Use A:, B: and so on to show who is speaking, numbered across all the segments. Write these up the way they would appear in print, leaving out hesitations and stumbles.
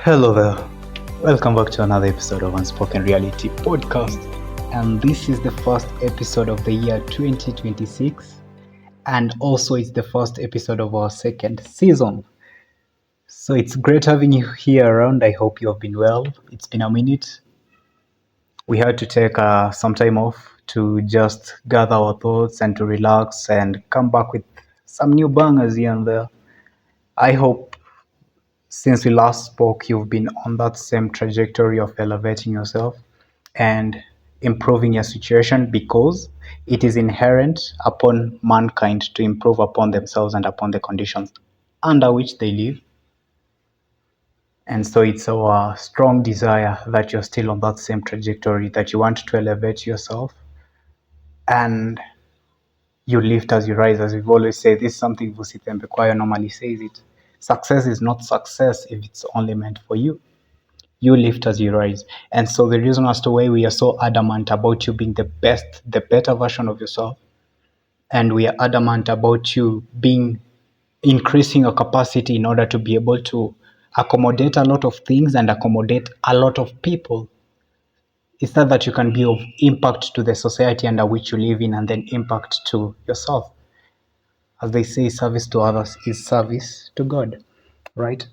A: Hello there. Welcome back to another episode of Unspoken Reality Podcast. And this is the first episode of the year 2026. And also, it's the first episode of our second season. So it's great having you here around. I hope you have been well. It's been a minute. We had to take some time off to just gather our thoughts and to relax and come back with some new bangers here and there. I hope since we last spoke, you've been on that same trajectory of elevating yourself and improving your situation, because it is inherent upon mankind to improve upon themselves and upon the conditions under which they live. And so it's our strong desire that you're still on that same trajectory, that you want to elevate yourself and you lift as you rise. As we've always said, this is something Vusi Thembekwayo normally says it. Success is not success if it's only meant for you. You lift as you rise. And so the reason as to why we are so adamant about you being the best, the better version of yourself, and we are adamant about you increasing your capacity in order to be able to accommodate a lot of things and accommodate a lot of people, is that you can be of impact to the society under which you live in, and then impact to yourself. As they say, service to others is service to God, right?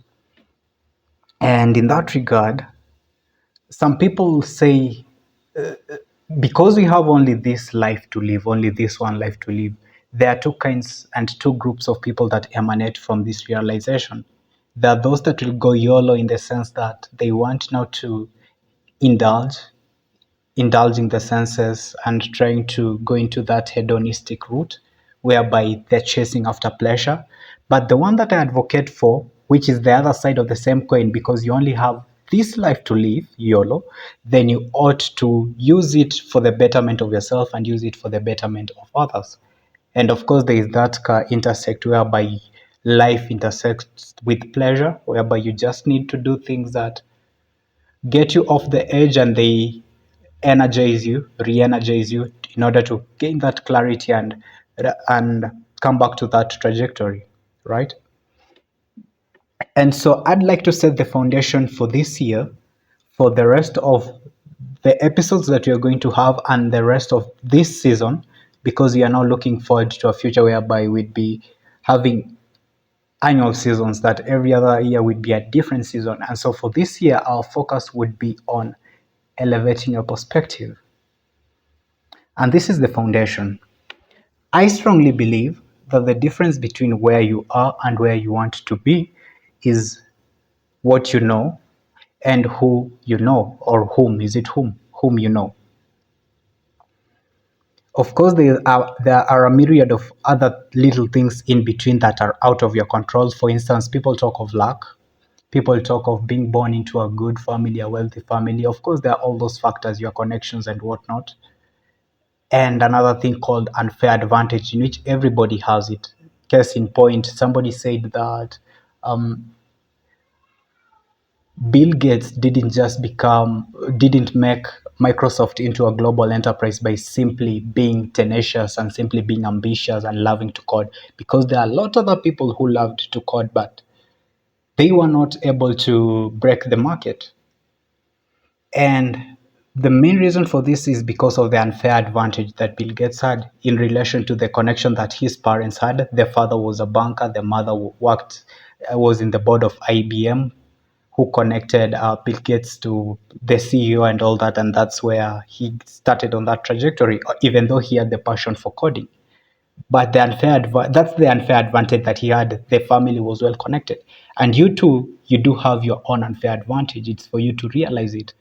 A: And in that regard, some people say, because we have only this life to live, only this one life to live, there are two kinds and two groups of people that emanate from this realization. There are those that will go YOLO, in the sense that they want now to indulge, indulging the senses and trying to go into that hedonistic route whereby they're chasing after pleasure. But the one that I advocate for, which is the other side of the same coin, because you only have this life to live, YOLO, then you ought to use it for the betterment of yourself and use it for the betterment of others. And of course, there is that intersect whereby life intersects with pleasure, whereby you just need to do things that get you off the edge and they energize you, re-energize you in order to gain that clarity and come back to that trajectory, right? And so I'd like to set the foundation for this year, for the rest of the episodes that we are going to have and the rest of this season, because we are now looking forward to a future whereby we'd be having annual seasons, that every other year would be a different season. And so for this year, our focus would be on elevating your perspective. And this is the foundation. I strongly believe that the difference between where you are and where you want to be is what you know and who you know, or whom you know. Of course, there are a myriad of other little things in between that are out of your control. For instance, people talk of luck. People talk of being born into a good family, a wealthy family. Of course, there are all those factors, your connections and whatnot. And another thing called unfair advantage, in which everybody has it. Case in point, somebody said that um, Bill Gates didn't make Microsoft into a global enterprise by simply being tenacious and simply being ambitious and loving to code, because there are a lot of other people who loved to code, but they were not able to break the market. And the main reason for this is because of the unfair advantage that Bill Gates had in relation to the connection that his parents had. Their father was a banker, the mother was in the board of IBM, who connected Bill Gates to the CEO and all that, and that's where he started on that trajectory, even though he had the passion for coding. But that's the unfair advantage that he had. The family was well connected. And you too, you do have your own unfair advantage. It's for you to realize it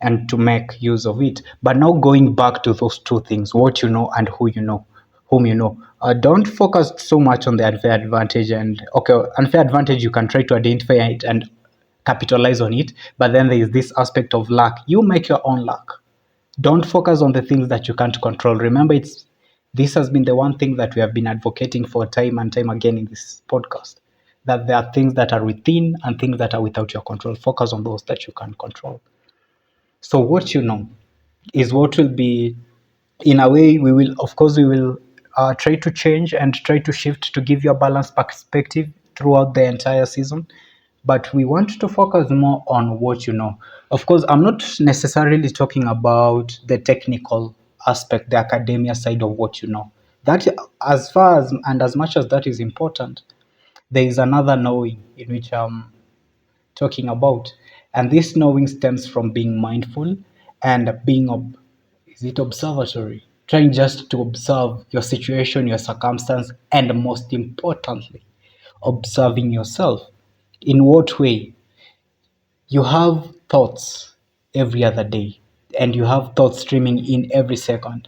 A: and to make use of it. But now going back to those two things, what you know and who you know, whom you know. Don't focus so much on the unfair advantage. And okay, unfair advantage, you can try to identify it and capitalize on it. But then there is this aspect of luck. You make your own luck. Don't focus on the things that you can't control. Remember, this has been the one thing that we have been advocating for time and time again in this podcast, that there are things that are within and things that are without your control. Focus on those that you can control. So what you know is what will be, in a way, we will try to change and try to shift to give you a balanced perspective throughout the entire season. but we want to focus more on what you know. Of course, I'm not necessarily talking about the technical aspect, the academia side of what you know. That, as far as and as much as that is important, there is another knowing in which I'm talking about. And this knowing stems from being mindful and being is it observatory? Trying just to observe your situation, your circumstance, and most importantly, observing yourself. In what way? You have thoughts every other day, and you have thoughts streaming in every second.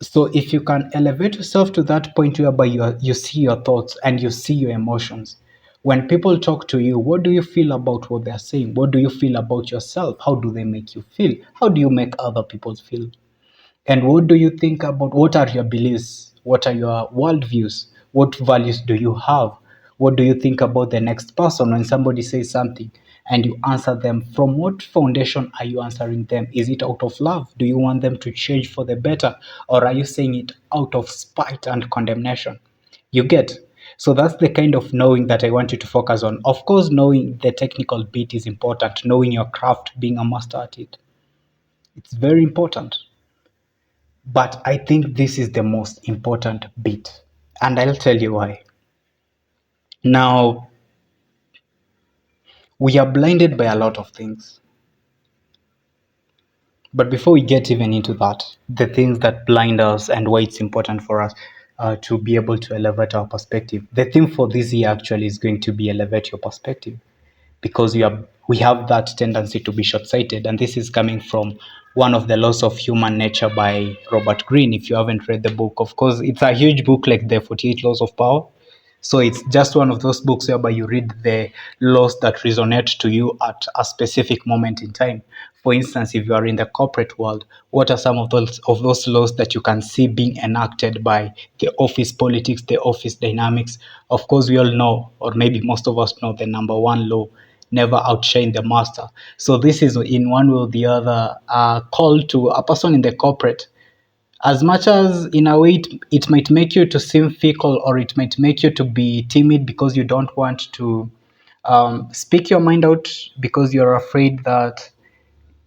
A: So if you can elevate yourself to that point whereby you see your thoughts and you see your emotions, when people talk to you, what do you feel about what they're saying? What do you feel about yourself? How do they make you feel? How do you make other people feel? And what do you think about, what are your beliefs? What are your worldviews? What values do you have? What do you think about the next person when somebody says something and you answer them? From what foundation are you answering them? Is it out of love? Do you want them to change for the better? Or are you saying it out of spite and condemnation? You get? So that's the kind of knowing that I want you to focus on. Of course, knowing the technical bit is important, knowing your craft, being a master at it. It's very important. But I think this is the most important bit. And I'll tell you why. Now, we are blinded by a lot of things. But before we get even into that, the things that blind us and why it's important for us to be able to elevate our perspective. The theme for this year actually is going to be elevate your perspective, because we have that tendency to be short-sighted, and this is coming from one of the laws of human nature by Robert Greene. If you haven't read the book, of course it's a huge book like the 48 laws of power. So it's just one of those books whereby you read the laws that resonate to you at a specific moment in time. For instance, if you are in the corporate world, what are some of those laws that you can see being enacted by the office politics, the office dynamics? Of course, we all know, or maybe most of us know, the number one law: never outshine the master. So this is, in one way or the other, a call to a person in the corporate. As much as in a way it might make you to seem fickle, or it might make you to be timid because you don't want to speak your mind out, because you're afraid that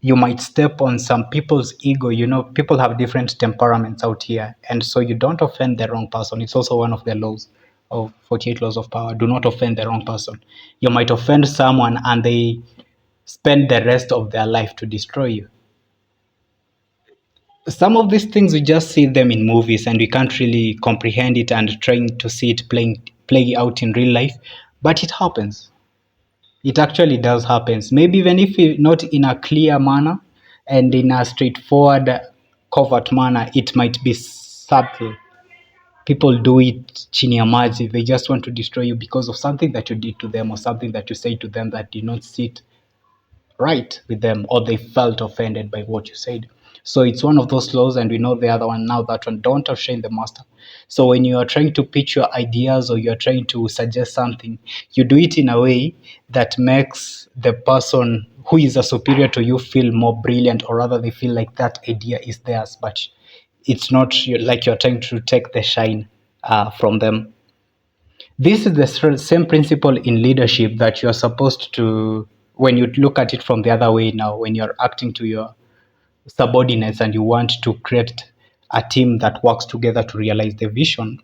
A: you might step on some people's ego. You know, people have different temperaments out here, and so you don't offend the wrong person. It's also one of the laws of 48 laws of power: do not offend the wrong person. You might offend someone and they spend the rest of their life to destroy you. Some of these things we just see them in movies and we can't really comprehend it and trying to see it play out in real life, but it happens. It actually does happen. Maybe even if not in a clear manner and in a straightforward, covert manner, it might be subtle. People do it chini ya maji. They just want to destroy you because of something that you did to them or something that you say to them that did not sit right with them, or they felt offended by what you said. So it's one of those laws, and we know the other one now, that one: don't outshine the master. So when you are trying to pitch your ideas or you're trying to suggest something, you do it in a way that makes the person who is a superior to you feel more brilliant, or rather they feel like that idea is theirs, but it's not like you're trying to take the shine from them. This is the same principle in leadership, that you're supposed to, when you look at it from the other way now, when you're acting to your subordinates and you want to create a team that works together to realize the vision,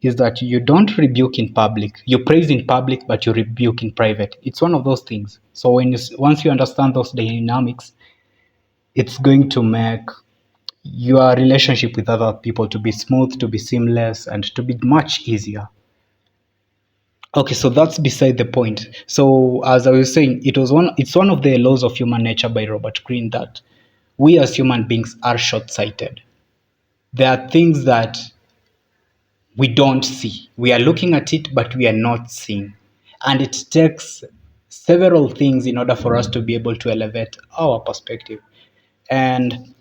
A: is that you don't rebuke in public. You praise in public, but you rebuke in private. It's one of those things. So once you understand those dynamics, it's going to make your relationship with other people to be smooth, to be seamless, and to be much easier. Okay, so that's beside the point. So as I was saying, it's one of the laws of human nature by Robert Greene, that we as human beings are short-sighted. There are things that we don't see. We are looking at it, but we are not seeing. And it takes several things in order for us to be able to elevate our perspective. And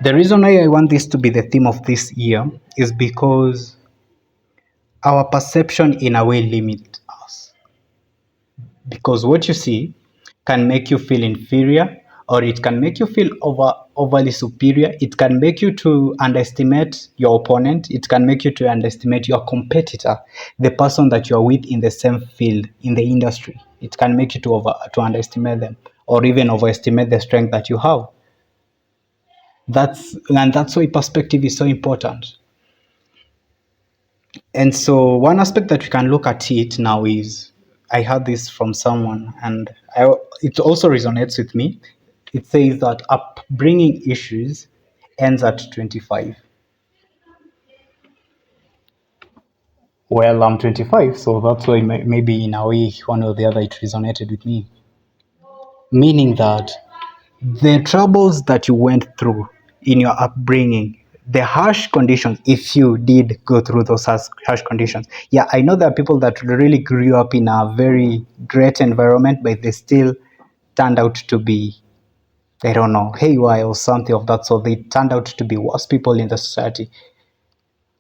A: the reason why I want this to be the theme of this year is because our perception in a way limits us. Because what you see can make you feel inferior, or it can make you feel overly superior. It can make you to underestimate your opponent. It can make you to underestimate your competitor, the person that you are with in the same field, in the industry. It can make you to underestimate them, or even overestimate the strength that you have. That's why perspective is so important. And so one aspect that we can look at it now is, I heard this from someone, and it also resonates with me. It says that upbringing issues ends at 25. Well, I'm 25, so that's why maybe in a way, one or the other, it resonated with me. Meaning that the troubles that you went through in your upbringing, the harsh conditions, if you did go through those harsh conditions. Yeah, I know there are people that really grew up in a very great environment, but they still turned out to be, I don't know, haywire or something of that. So they turned out to be worse people in the society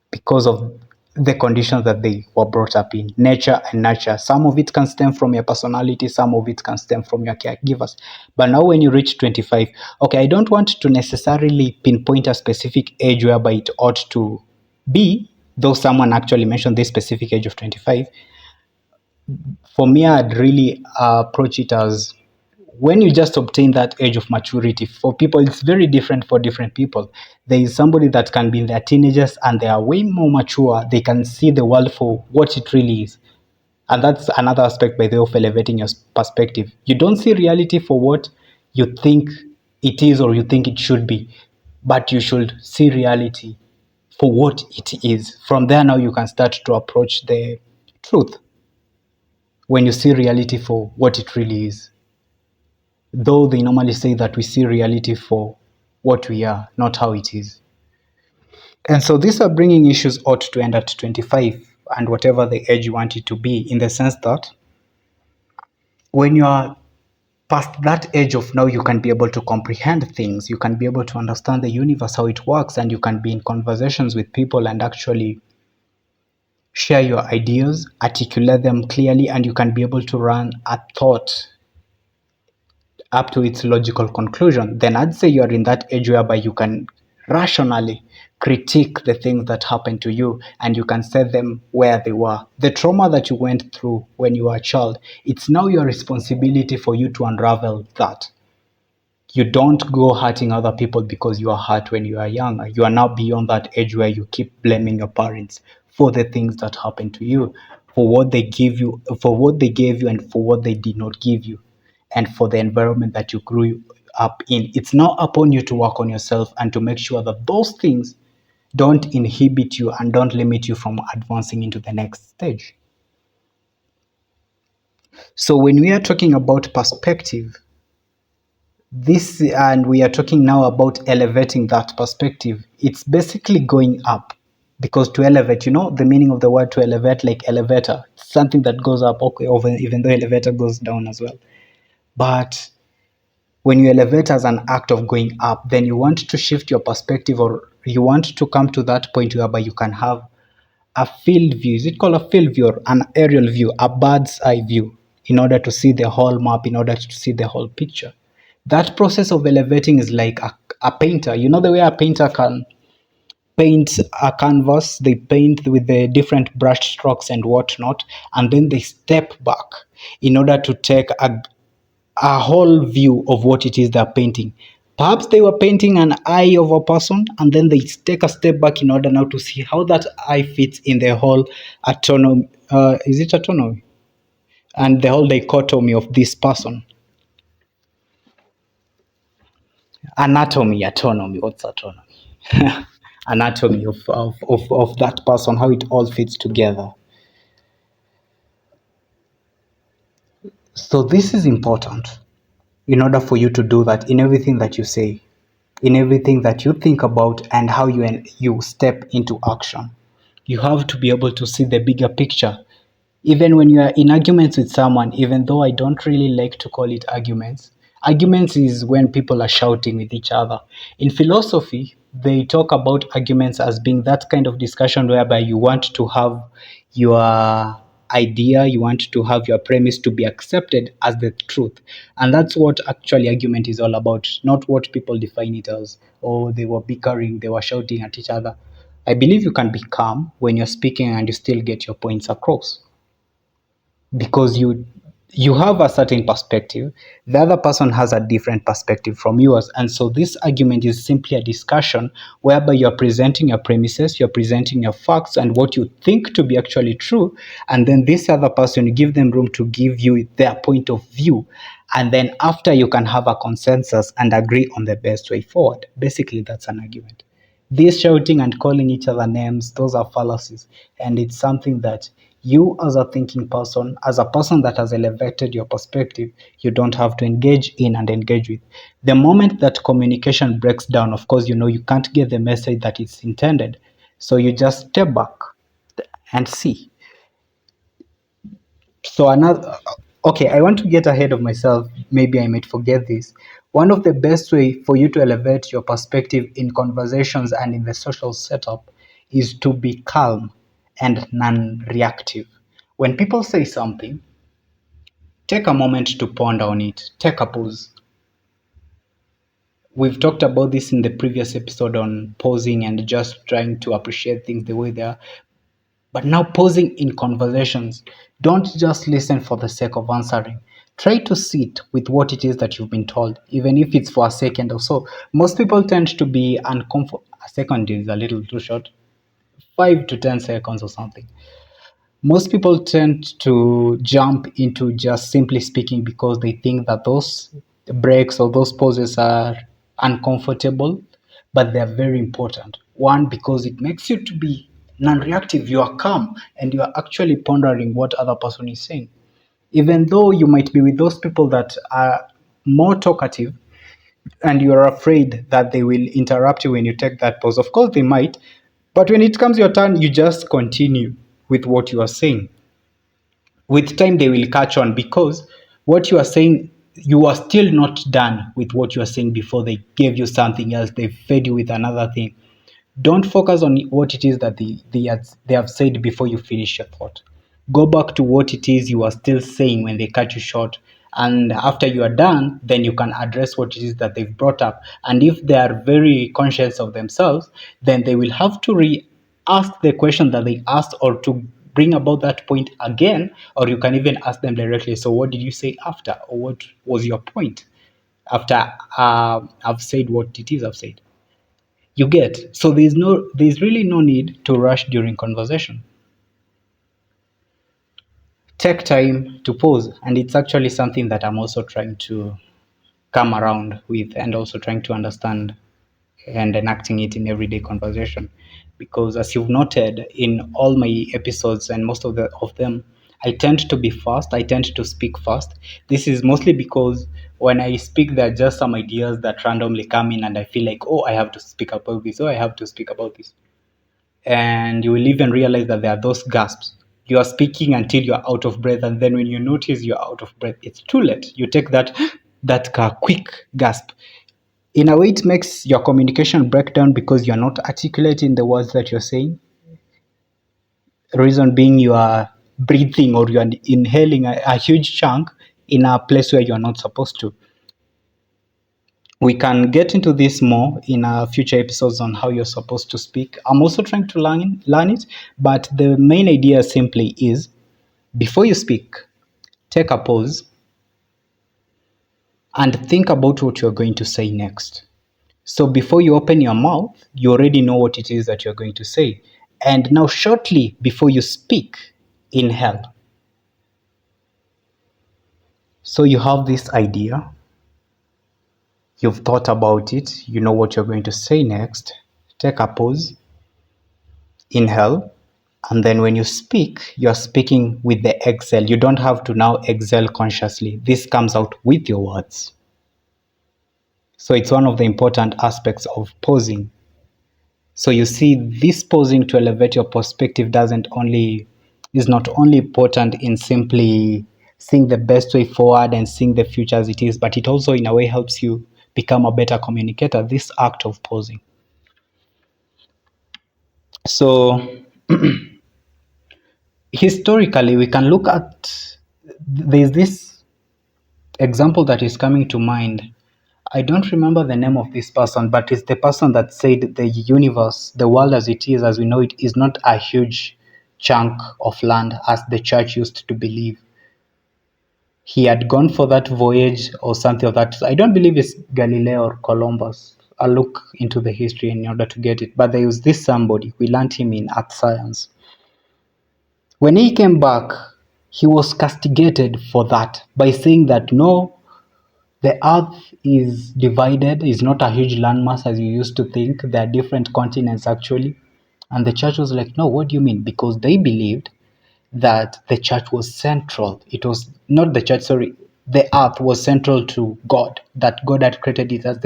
A: because of the conditions that they were brought up in, nature and nurture. Some of it can stem from your personality, some of it can stem from your caregivers. But now when you reach 25, okay, I don't want to necessarily pinpoint a specific age whereby it ought to be, though someone actually mentioned this specific age of 25. For me, I'd really approach it as when you just obtain that age of maturity. For people, it's very different for different people. There is somebody that can be in their teenagers and they are way more mature. They can see the world for what it really is. And that's another aspect, by the way, of elevating your perspective. You don't see reality for what you think it is or you think it should be, but you should see reality for what it is. From there, now you can start to approach the truth when you see reality for what it really is. Though they normally say that we see reality for what we are, not how it is. And so these upbringing issues ought to end at 25 and whatever the age you want it to be, in the sense that when you are past that age of now, you can be able to comprehend things, you can be able to understand the universe, how it works, and you can be in conversations with people and actually share your ideas, articulate them clearly, and you can be able to run a thought up to its logical conclusion. Then I'd say you're in that age whereby you can rationally critique the things that happened to you and you can set them where they were. The trauma that you went through when you were a child, it's now your responsibility for you to unravel that. You don't go hurting other people because you are hurt when you are young. You are now beyond that age where you keep blaming your parents for the things that happened to you, for what they give you, for what they gave you, and for what they did not give you, and for the environment that you grew up in. It's now upon you to work on yourself and to make sure that those things don't inhibit you and don't limit you from advancing into the next stage. So when we are talking about perspective, this, and we are talking now about elevating that perspective, it's basically going up. Because to elevate, the meaning of the word to elevate, like elevator, something that goes up, okay, over, even though elevator goes down as well. But when you elevate as an act of going up, then you want to shift your perspective, or you want to come to that point whereby you can have a field view. Is it called a field view or an aerial view, a bird's eye view, in order to see the whole map, in order to see the whole picture? That process of elevating is like a painter. You know the way a painter can paint a canvas, they paint with the different brush strokes and whatnot, and then they step back in order to take a whole view of what it is they're painting. Perhaps they were painting an eye of a person, and then they take a step back in order now to see how that eye fits in the whole autonomy. Is it autonomy? And the whole dichotomy of this person. Anatomy, autonomy. What's autonomy? Anatomy of that person, how it all fits together. So this is important in order for you to do that in everything that you say, in everything that you think about, and how you step into action. You have to be able to see the bigger picture. Even when you are in arguments with someone, even though I don't really like to call it arguments, arguments is when people are shouting with each other. In philosophy, they talk about arguments as being that kind of discussion whereby you want to have your idea, you want to have your premise to be accepted as the truth. And that's what actually argument is all about, not what people define it as. Oh, they were bickering, they were shouting at each other. I believe you can be calm when you're speaking and you still get your points across, because You have a certain perspective, the other person has a different perspective from yours, and so this argument is simply a discussion whereby you're presenting your premises, you're presenting your facts and what you think to be actually true, and then this other person, you give them room to give you their point of view, and then after you can have a consensus and agree on the best way forward. Basically, that's an argument. This shouting and calling each other names, those are fallacies. And it's something that you, as a thinking person, as a person that has elevated your perspective, you don't have to engage in and engage with. The moment that communication breaks down, of course, you can't get the message that it's intended. So you just step back and see. So another, okay, I want to get ahead of myself. Maybe I might forget this. One of the best way for you to elevate your perspective in conversations and in the social setup is to be calm and non-reactive. When people say something, take a moment to ponder on it. Take a pause. We've talked about this in the previous episode on pausing and just trying to appreciate things the way they are. But now, pausing in conversations, don't just listen for the sake of answering. Try to sit with what it is that you've been told, even if it's for a second or so. Most people tend to be uncomfortable. A second is a little too short, 5 to 10 seconds or something. Most people tend to jump into just simply speaking because they think that those breaks or those pauses are uncomfortable, but they're very important. One, because it makes you to be non-reactive, you are calm and you are actually pondering what other person is saying. Even though you might be with those people that are more talkative and you are afraid that they will interrupt you when you take that pause, of course they might, but when it comes your turn, you just continue with what you are saying. With time they will catch on, because what you are saying, you are still not done with what you are saying before they gave you something else, they fed you with another thing. Don't focus on what it is that they have said before you finish your thought. Go back to what it is you are still saying when they cut you short. And after you are done, then you can address what it is that they've brought up. And if they are very conscious of themselves, then they will have to ask the question that they asked, or to bring about that point again, or you can even ask them directly. So, what did you say after? Or what was your point after I've said what it is I've said? You get. So there's really no need to rush during conversation. Take time to pause, and it's actually something that I'm also trying to come around with, and also trying to understand and enacting it in everyday conversation. Because as you've noted in all my episodes, and most of them, I tend to be fast. I tend to speak fast. This is mostly because when I speak, there are just some ideas that randomly come in, and I feel like, oh, I have to speak about this. Oh, I have to speak about this. And you will even realize that there are those gasps. You are speaking until you're out of breath, and then when you notice you're out of breath, it's too late. You take that quick gasp. In a way, it makes your communication break down because you're not articulating the words that you're saying. Reason being, you are breathing, or you are inhaling a huge chunk in a place where you're not supposed to. We can get into this more in future episodes on how you're supposed to speak. I'm also trying to learn it, but the main idea simply is, before you speak, take a pause and think about what you're going to say next. So before you open your mouth, you already know what it is that you're going to say. And now, shortly before you speak, inhale. So you have this idea, you've thought about it, you know what you're going to say next. Take a pause, inhale, and then when you speak, you're speaking with the exhale. You don't have to now exhale consciously. This comes out with your words. So it's one of the important aspects of pausing. So you see, this pausing to elevate your perspective is not only important in simply seeing the best way forward and seeing the future as it is, but it also in a way helps you become a better communicator, this act of pausing. So historically, we can look at, there's this example that is coming to mind. I don't remember the name of this person, but it's the person that said the universe, the world as it is, as we know it, is not a huge chunk of land as the church used to believe. He had gone for that voyage or something of that. I don't believe it's Galileo or Columbus. I'll look into the history in order to get it. But there was this somebody, we learned him in earth science. When he came back, he was castigated for that by saying that no, the earth is divided, is not a huge landmass as you used to think. There are different continents actually. And the church was like, no, what do you mean? Because they believed that the church was central. It was not the church, sorry, the earth was central to God, that God had created it as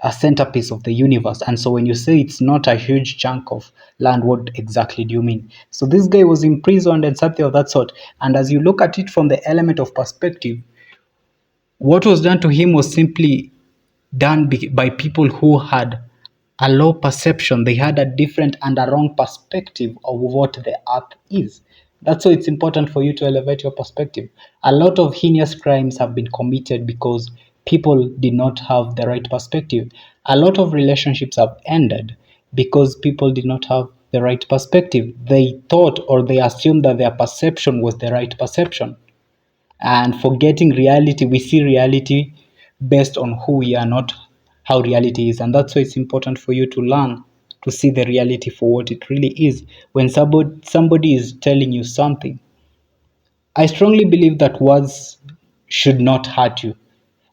A: a centerpiece of the universe. And so when you say it's not a huge chunk of land, what exactly do you mean? So this guy was imprisoned and something of that sort. And as you look at it from the element of perspective, what was done to him was simply done by people who had a low perception. They had a different and a wrong perspective of what the earth is. That's why it's important for you to elevate your perspective. A lot of heinous crimes have been committed because people did not have the right perspective. A lot of relationships have ended because people did not have the right perspective. They thought or they assumed that their perception was the right perception, and forgetting reality. We see reality based on who we are, not how reality is. And that's why it's important for you to learn to see the reality for what it really is. When somebody is telling you something, I strongly believe that words should not hurt you.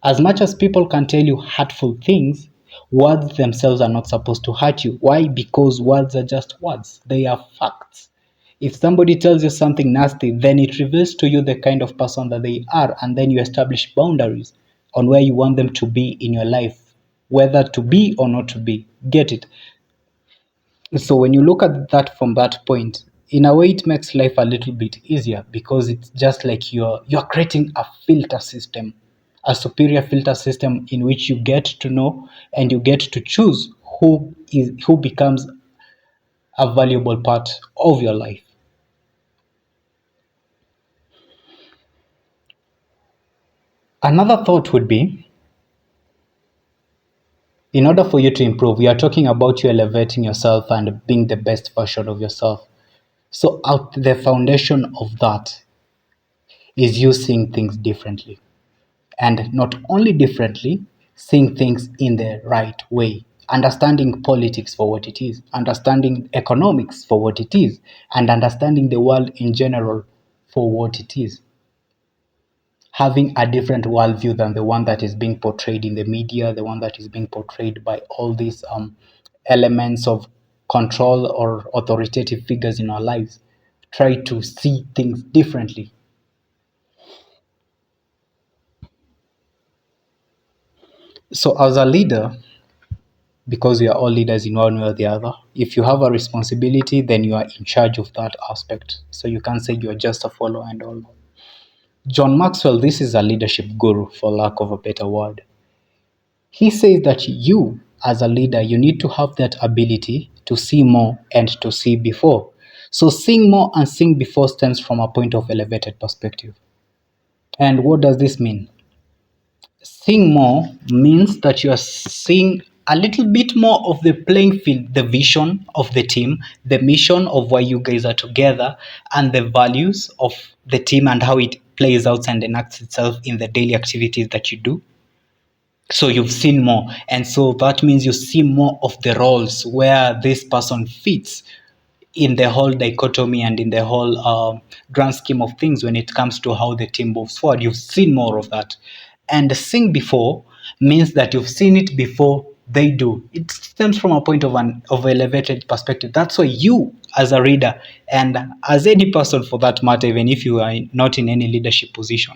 A: As much as people can tell you hurtful things, words themselves are not supposed to hurt you. Why? Because words are just words, they are facts. If somebody tells you something nasty, then it reveals to you the kind of person that they are, and then you establish boundaries on where you want them to be in your life, whether to be or not to be. Get it? So when you look at that from that point, in a way it makes life a little bit easier, because it's just like you're creating a filter system, a superior filter system in which you get to know and you get to choose who becomes a valuable part of your life. Another thought would be, in order for you to improve, we are talking about you elevating yourself and being the best version of yourself. So out the foundation of that is you seeing things differently. And not only differently, seeing things in the right way, understanding politics for what it is, understanding economics for what it is, and understanding the world in general for what it is. Having a different worldview than the one that is being portrayed in the media, the one that is being portrayed by all these elements of control or authoritative figures in our lives. Try to see things differently. So, as a leader, because we are all leaders in one way or the other, if you have a responsibility, then you are in charge of that aspect. So, you can't say you are just a follower and all. John Maxwell, this is a leadership guru, for lack of a better word. He says that you, as a leader, you need to have that ability to see more and to see before. So, seeing more and seeing before stems from a point of elevated perspective. And what does this mean? Seeing more means that you are seeing a little bit more of the playing field, the vision of the team, the mission of why you guys are together, and the values of the team and how it plays out and enacts itself in the daily activities that you do. So you've seen more, and so that means you see more of the roles where this person fits in the whole dichotomy and in the whole grand scheme of things when it comes to how the team moves forward. You've seen more of that. And seeing before means that you've seen it before they do. It stems from a point of an of elevated perspective. That's why you, as a reader, and as any person for that matter, even if you are not in any leadership position,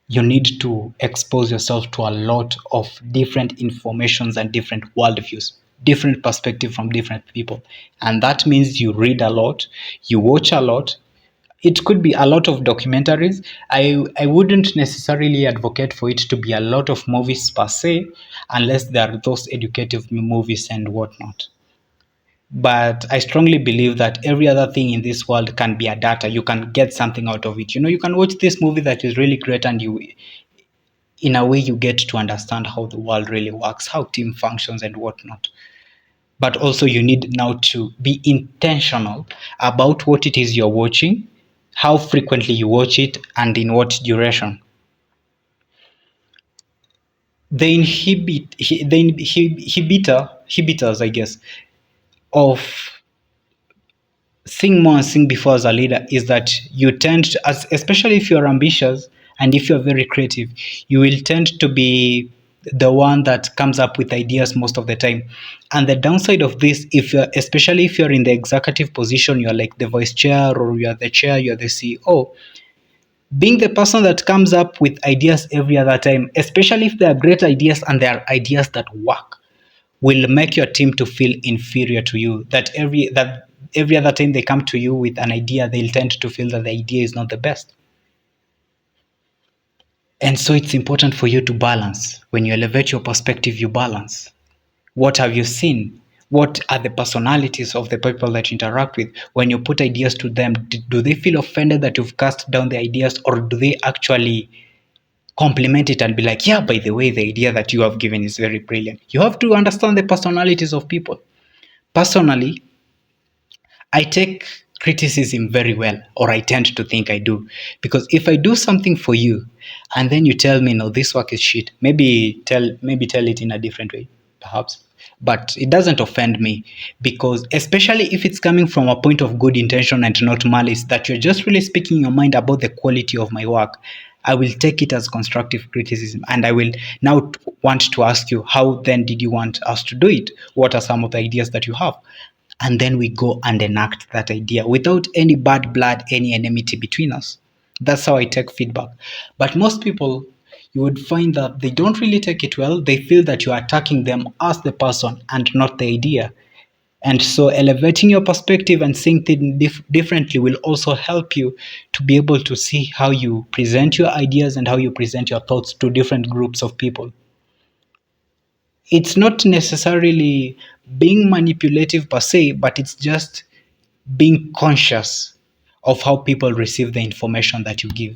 A: you need to expose yourself to a lot of different informations and different worldviews, different perspective from different people. And that means you read a lot, you watch a lot. It could be a lot of documentaries. I wouldn't necessarily advocate for it to be a lot of movies per se, unless there are those educative movies and whatnot. But I strongly believe that every other thing in this world can be a data. You can get something out of it. You can watch this movie that is really great, and you, in a way, you get to understand how the world really works, how team functions and whatnot. But also you need now to be intentional about what it is you're watching, how frequently you watch it, and in what duration. The inhibitors, I guess, of seeing more and seeing before as a leader is that you tend to, especially if you're ambitious and if you're very creative, you will tend to be the one that comes up with ideas most of the time. And the downside of this, if you're especially if you're in the executive position, you're like the vice chair or you're the chair, you're the CEO, being the person that comes up with ideas every other time, especially if they are great ideas and they are ideas that work, will make your team to feel inferior to you. That every other time they come to you with an idea, they'll tend to feel that the idea is not the best. And so it's important for you to balance. When you elevate your perspective, you balance. What have you seen? What are the personalities of the people that you interact with? When you put ideas to them, do they feel offended that you've cast down the ideas, or do they actually compliment it and be like, yeah, by the way, the idea that you have given is very brilliant? You have to understand the personalities of people. Personally, I take criticism very well, or I tend to think I do. Because if I do something for you and then you tell me, no, this work is shit, maybe tell it in a different way, perhaps. But it doesn't offend me, because especially if it's coming from a point of good intention and not malice, that you're just really speaking your mind about the quality of my work, I will take it as constructive criticism, and I will now want to ask you, how then did you want us to do it? What are some of the ideas that you have? And then we go and enact that idea without any bad blood, any enmity between us. That's how I take feedback. But most people, you would find that they don't really take it well. They feel that you are attacking them as the person and not the idea. And so elevating your perspective and seeing things differently will also help you to be able to see how you present your ideas and how you present your thoughts to different groups of people. It's not necessarily being manipulative per se, but it's just being conscious of how people receive the information that you give.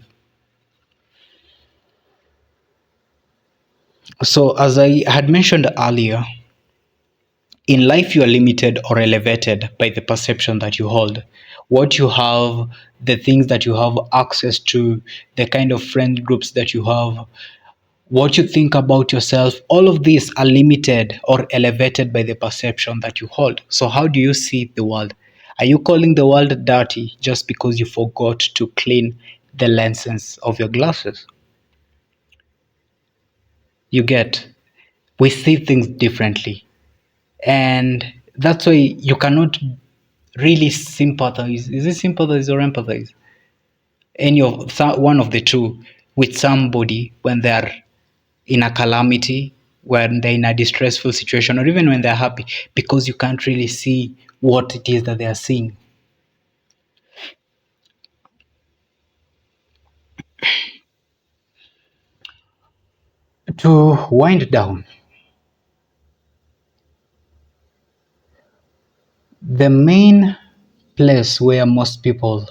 A: So, as I had mentioned earlier, in life you are limited or elevated by the perception that you hold. What you have, the things that you have access to, the kind of friend groups that you have, what you think about yourself, all of these are limited or elevated by the perception that you hold. So, how do you see the world? Are you calling the world dirty just because you forgot to clean the lenses of your glasses? You get, we see things differently. And that's why you cannot really sympathize. Is it sympathize or empathize? One of the two with somebody when they're in a calamity, when they're in a distressful situation, or even when they're happy, because you can't really see what it is that they are seeing. To wind down, the main place where most people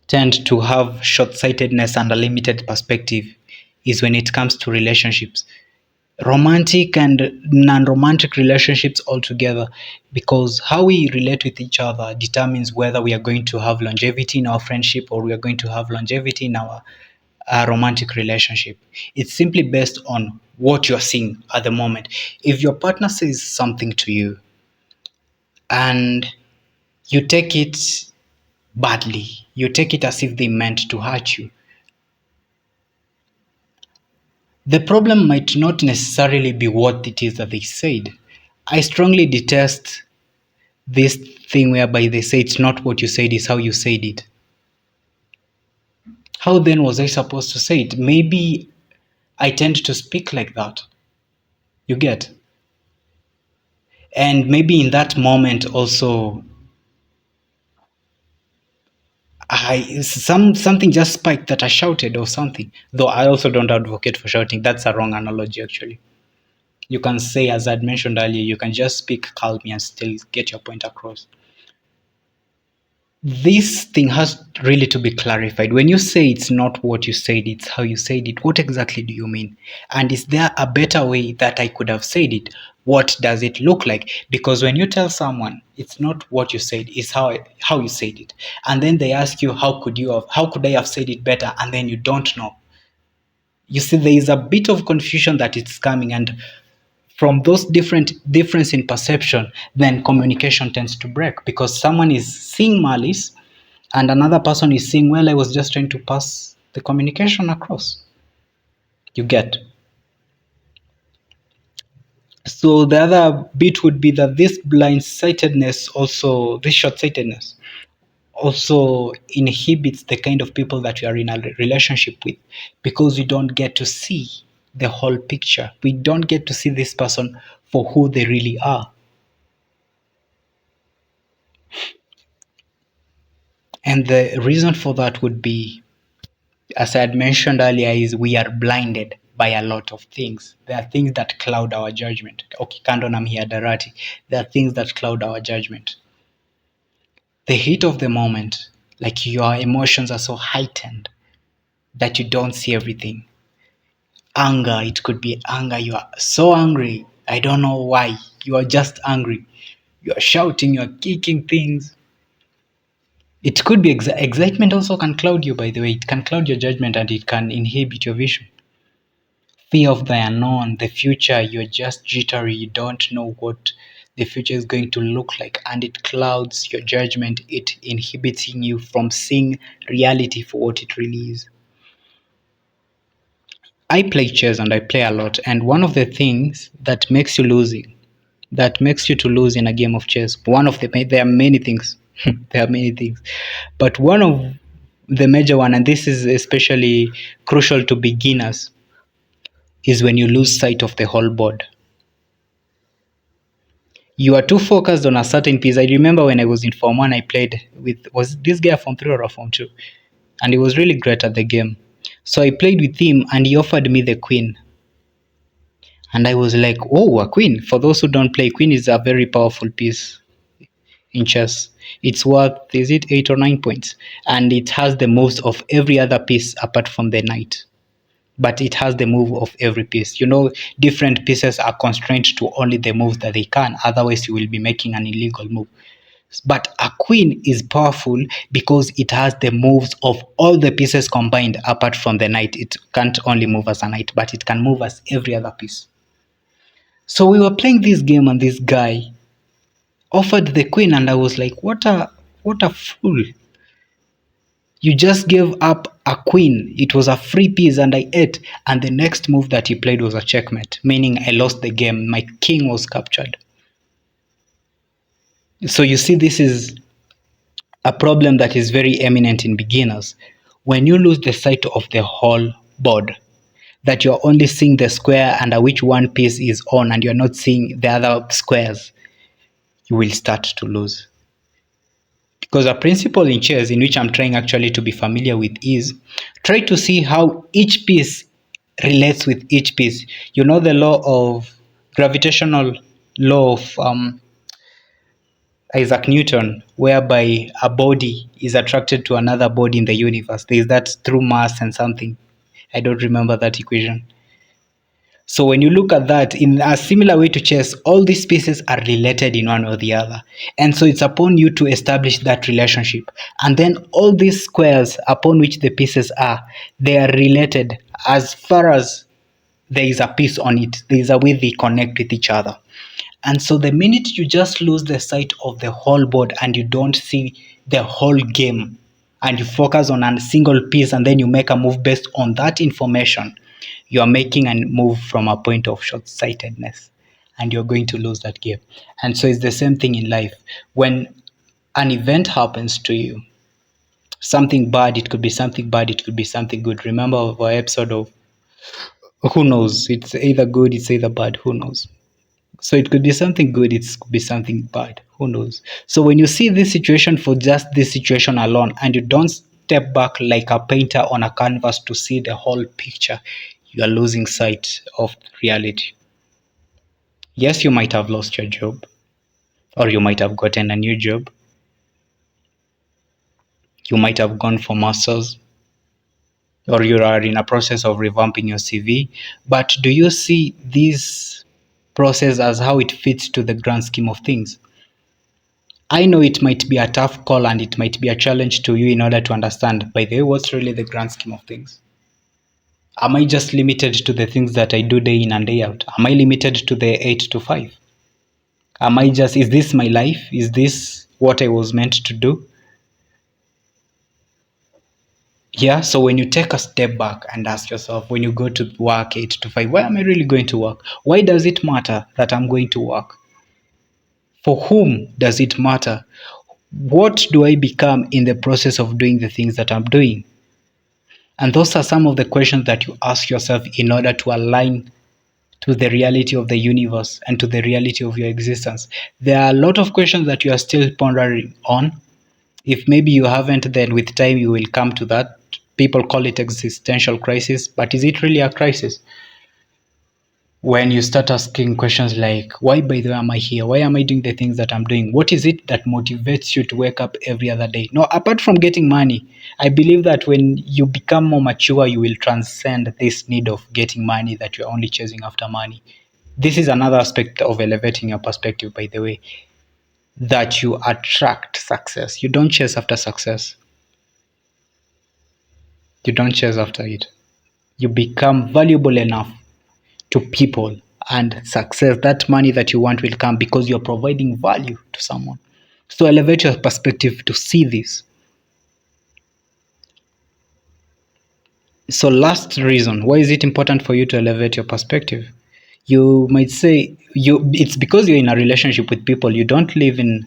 A: tend to have short-sightedness and a limited perspective is when it comes to relationships, romantic and non-romantic relationships altogether, because how we relate with each other determines whether we are going to have longevity in our friendship or we are going to have longevity in our romantic relationship. It's simply based on what you're seeing at the moment. If your partner says something to you and you take it badly, you take it as if they meant to hurt you, the problem might not necessarily be what it is that they said. I strongly detest this thing whereby they say it's not what you said, it's how you said it. How then was I supposed to say it? Maybe I tend to speak like that. You get? And maybe in that moment also, something just spiked that I shouted or something. Though I also don't advocate for shouting. That's a wrong analogy actually. You can say, as I'd mentioned earlier, you can just speak calmly and still get your point across. This thing has really to be clarified. When you say it's not what you said, it's how you said it, what exactly do you mean? And is there a better way that I could have said it? What does it look like? Because when you tell someone it's not what you said, it's how you said it. And then they ask you, how could I have said it better? And then you don't know. You see, there is a bit of confusion that it's coming, and from those difference in perception, then communication tends to break, because someone is seeing malice and another person is saying, well, I was just trying to pass the communication across. You get? So the other bit would be that this blind-sightedness, also this short-sightedness, also inhibits the kind of people that you are in a relationship with, because you don't get to see the whole picture. We don't get to see this person for who they really are. And the reason for that would be, as I had mentioned earlier, is we are blinded by a lot of things. There are things that cloud our judgment. Okay, kando na mihadarati. There are things that cloud our judgment. The heat of the moment, like your emotions are so heightened that you don't see everything. Anger, it could be anger. You are so angry. I don't know why. You are just angry. You are shouting, you are kicking things. It could be excitement also can cloud you, by the way. It can cloud your judgment and it can inhibit your vision. Fear of the unknown, the future, you're just jittery, you don't know what the future is going to look like, and it clouds your judgment, it inhibiting you from seeing reality for what it really is. I play chess and I play a lot, and one of the things that makes you to lose in a game of chess, there are many things, there are many things, but one of the major one, and this is especially crucial to beginners, is when you lose sight of the whole board. You are too focused on a certain piece. I remember when I was in Form 1, I played with, was this guy Form 3 or a Form 2? And he was really great at the game. So I played with him and he offered me the queen. And I was like, oh, a queen. For those who don't play, queen is a very powerful piece in chess. It's worth, is it 8 or 9 points? And it has the moves of every other piece apart from the knight. But it has the move of every piece. You know, different pieces are constrained to only the moves that they can. Otherwise, you will be making an illegal move. But a queen is powerful because it has the moves of all the pieces combined apart from the knight. It can't only move as a knight, but it can move as every other piece. So we were playing this game and this guy offered the queen and I was like, what a fool. You just gave up a queen. It was a free piece and I ate. And the next move that he played was a checkmate, meaning I lost the game. My king was captured. So you see, this is a problem that is very eminent in beginners. When you lose the sight of the whole board, that you're only seeing the square under which one piece is on and you're not seeing the other squares, you will start to lose. Because a principle in chess in which I'm trying actually to be familiar with is try to see how each piece relates with each piece. You know the law of gravitational law of Isaac Newton, whereby a body is attracted to another body in the universe. There is that through mass and something. I don't remember that equation. So when you look at that in a similar way to chess, all these pieces are related in one or the other. And so it's upon you to establish that relationship. And then all these squares upon which the pieces are, they are related as far as there is a piece on it. There is a way they connect with each other. And so the minute you just lose the sight of the whole board and you don't see the whole game and you focus on a single piece and then you make a move based on that information, you are making a move from a point of short-sightedness and you're going to lose that game. And so it's the same thing in life. When an event happens to you, something bad, it could be something bad, it could be something good. Remember our episode of who knows? It's either good, it's either bad, who knows? So it could be something good, it could be something bad. Who knows? So when you see this situation for just this situation alone and you don't step back like a painter on a canvas to see the whole picture, you are losing sight of reality. Yes, you might have lost your job or you might have gotten a new job. You might have gone for masters, or you are in a process of revamping your CV. But do you see this process as how it fits to the grand scheme of things? I know it might be a tough call and it might be a challenge to you in order to understand, by the way, what's really the grand scheme of things. Am I just limited to the things that I do day in and day out? Am I limited to the 8 to 5? Am I just, is this my life? Is this what I was meant to do? Yeah, so when you take a step back and ask yourself, when you go to work 8 to 5, why am I really going to work? Why does it matter that I'm going to work? For whom does it matter? What do I become in the process of doing the things that I'm doing? And those are some of the questions that you ask yourself in order to align to the reality of the universe and to the reality of your existence. There are a lot of questions that you are still pondering on. If maybe you haven't, then with time you will come to that. People call it existential crisis, but is it really a crisis? When you start asking questions like, why by the way am I here? Why am I doing the things that I'm doing? What is it that motivates you to wake up every other day? No, apart from getting money, I believe that when you become more mature, you will transcend this need of getting money, that you're only chasing after money. This is another aspect of elevating your perspective, by the way, that you attract success. You don't chase after success. You don't chase after it. You become valuable enough to people, and success, that money that you want, will come because you're providing value to someone. So elevate your perspective to see this. So last reason, why is it important for you to elevate your perspective? You might say it's because you're in a relationship with people. You don't live in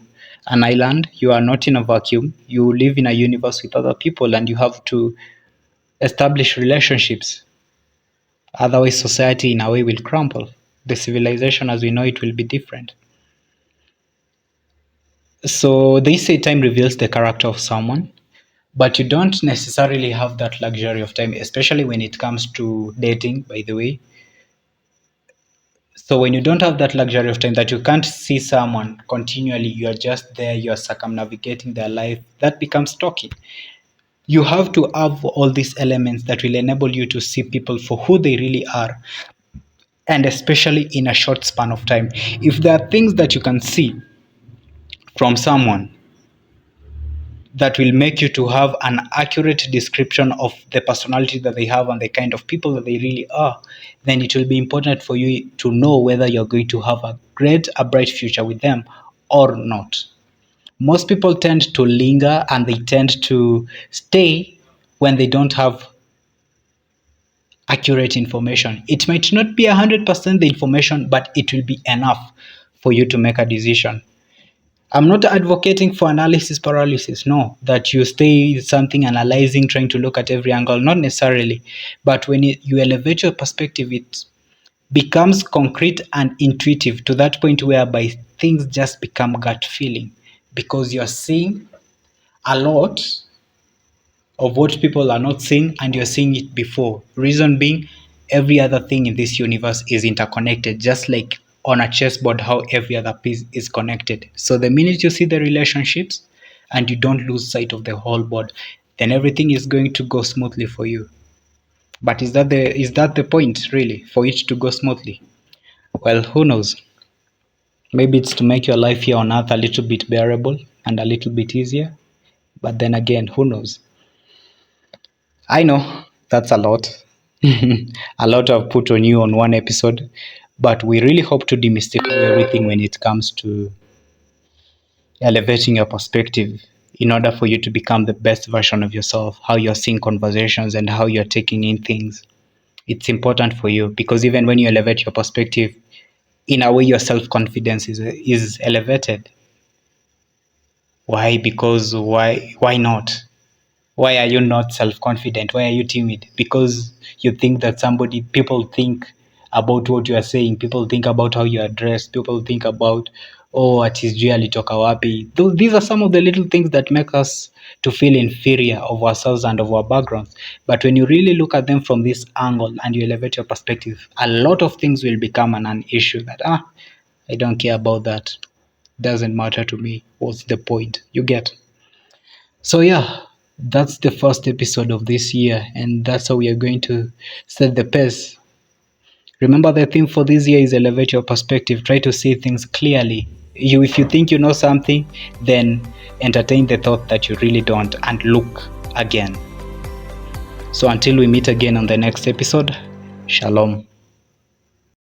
A: an island. You are not in a vacuum. You live in a universe with other people, and you have to establish relationships. Otherwise, society in a way will crumble. The civilization as we know it will be different. So they say time reveals the character of someone, but you don't necessarily have that luxury of time, especially when it comes to dating, by the way. So when you don't have that luxury of time, that you can't see someone continually, you are just there, you are circumnavigating their life, that becomes stalking. You have to have all these elements that will enable you to see people for who they really are, and especially in a short span of time. If there are things that you can see from someone that will make you to have an accurate description of the personality that they have and the kind of people that they really are, then it will be important for you to know whether you're going to have a bright future with them or not. Most people tend to linger and they tend to stay when they don't have accurate information. It might not be 100% the information, but it will be enough for you to make a decision. I'm not advocating for analysis paralysis, no, that you stay something analyzing, trying to look at every angle, not necessarily. But when you elevate your perspective, it becomes concrete and intuitive to that point whereby things just become gut feeling because you're seeing a lot of what people are not seeing and you're seeing it before. Reason being, every other thing in this universe is interconnected, just like on a chessboard, how every other piece is connected. So the minute you see the relationships and you don't lose sight of the whole board, then everything is going to go smoothly for you. But is that the point really, for it to go smoothly? Well, who knows? Maybe it's to make your life here on earth a little bit bearable and a little bit easier. But then again, who knows? I know that's a lot. A lot I've put on you on one episode, but we really hope to demystify everything when it comes to elevating your perspective in order for you to become the best version of yourself, how you're seeing conversations and how you're taking in things. It's important for you because even when you elevate your perspective, in a way, your self confidence is elevated. Why? Because why not? Why are you not self-confident? Why are you timid? Because you think that people think about what you are saying, people think about how you are dressed, people think about, oh, atijui alitoka wapi. These are some of the little things that make us to feel inferior of ourselves and of our backgrounds. But when you really look at them from this angle and you elevate your perspective, a lot of things will become an issue that, I don't care about that. Doesn't matter to me. What's the point? You get? So yeah, That's the first episode of this year, and that's how we are going to set the pace. Remember, the theme for this year is elevate your perspective. Try to see things clearly. If you think you know something, then entertain the thought that you really don't and look again. So until we meet again on the next episode, shalom.